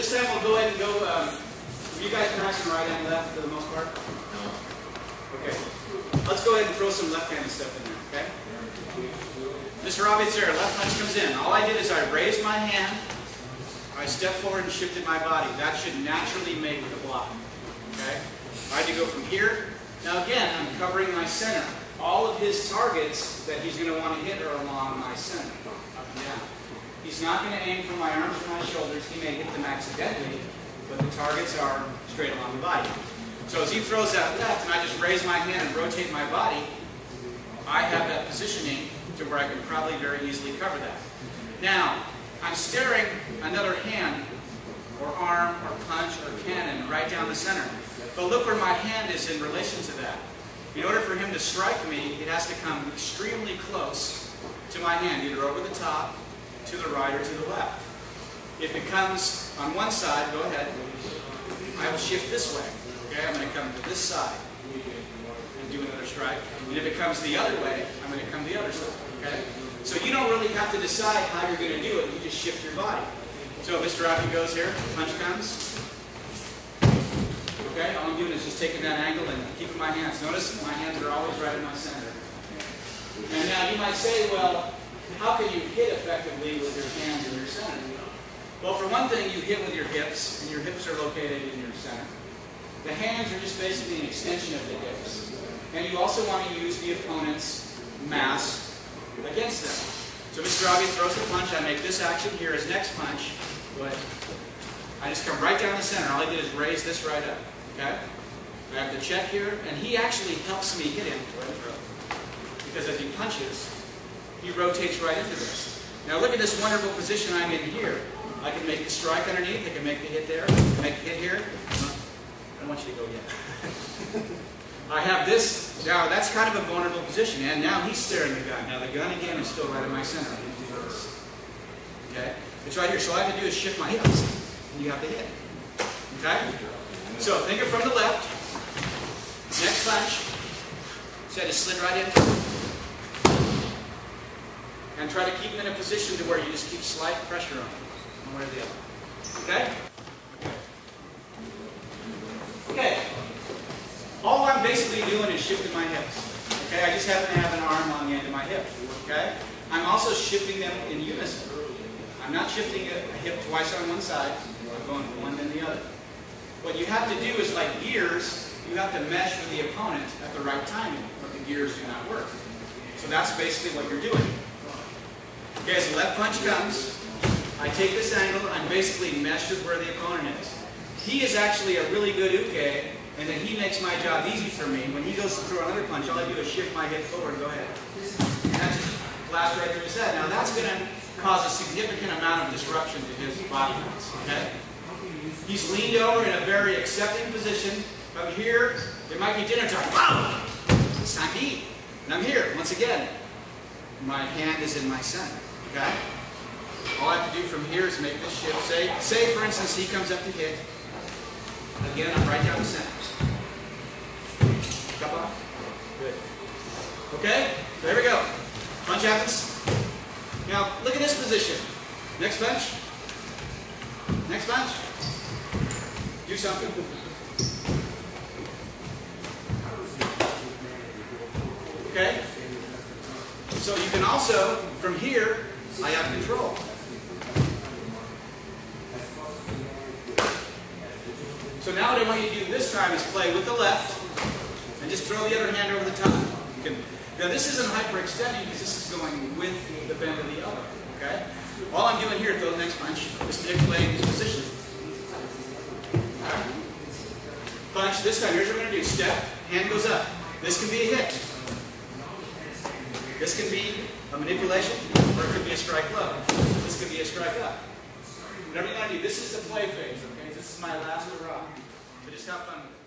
This time we'll go ahead and go, you guys practicing right and left for the most part? No. Okay. Let's go ahead and throw some left-handed stuff in there, okay? Mr. Robbins there, left punch comes in. All I did is I raised my hand, I stepped forward and shifted my body. That should naturally make the block, okay? I had to go from here. Now again, I'm covering my center. All of his targets that he's going to want to hit are along my center, up and down. He's not going to aim for my arms or my shoulders. He may hit them accidentally, but the targets are straight along the body. So as he throws that left and I just raise my hand and rotate my body, I have that positioning to where I can probably very easily cover that. Now, I'm staring another hand or arm or punch or cannon right down the center. But look where my hand is in relation to that. In order for him to strike me, it has to come extremely close to my hand, either over the top, to the right, or to the left. If it comes on one side, go ahead, I will shift this way. Okay, I'm going to come to this side and do another strike. And if it comes the other way, I'm going to come the other side. Okay? So you don't really have to decide how you're going to do it. You just shift your body. So Mr. Robbie goes here, punch comes. Okay, all I'm doing is just taking that angle and keeping my hands. Notice my hands are always right in my center. And now you might say, well, how can you hit effectively with your hands in your center? Well, for one thing, you hit with your hips, and your hips are located in your center. The hands are just basically an extension of the hips. And you also want to use the opponent's mass against them. So Mr. Robbie throws the punch. I make this action here. His next punch, but I just come right down the center. All I did is raise this right up. Okay? I have the check here, and he actually helps me hit him. Because as he punches, he rotates right into this. Now look at this wonderful position I'm in here. I can make the strike underneath, I can make the hit there, I can make the hit here. I don't want you to go yet. I have this, now that's kind of a vulnerable position, and now he's staring the gun. Now the gun again is still right in my center. Okay? It's right here, so all I have to do is shift my hips, and you have the hit. Okay? So think it from the left. Next punch. So I just slid right in. And try to keep him in a position to where you just keep slight pressure on him, one way or the other. Okay? Okay. All I'm basically doing is shifting my hips. Okay? I just happen to have an arm on the end of my hip. Okay? I'm also shifting them in unison. I'm not shifting a hip twice on one side. I'm going from one to the other. What you have to do is, like gears, you have to mesh with the opponent at the right timing, or the gears do not work. So that's basically what you're doing. Okay, as the left punch comes, I take this angle, I'm basically meshed with where the opponent is. He is actually a really good uke, and then he makes my job easy for me. When he goes to throw another punch, all I do is shift my hip forward and go ahead. And that just blasts right through his head. Now that's going to cause a significant amount of disruption to his body mass. Okay? He's leaned over in a very accepting position. But here, it might be dinner time. Wow! It's time to eat. And I'm here, once again. My hand is in my center. Okay? All I have to do from here is make this shift. Say for instance, he comes up to hit. Again, I'm right down the center. Cup off. Good. Okay? There we go. Punch happens. Now, look at this position. Next punch. Next punch. Do something. Okay? So you can also, from here, I have control. So now what I want you to do this time is play with the left and just throw the other hand over the top. Now this isn't hyperextending because this is going with the bend of the other. Okay? All I'm doing here, throw the next punch, is manipulating this position. Punch, this time, here's what we're going to do. Step, hand goes up. This can be a hit. This can be a manipulation, or it could be a strike low. This could be a strike up. Whatever you want to do, this is the play phase, okay? This is my last hurrah. So just have fun with it.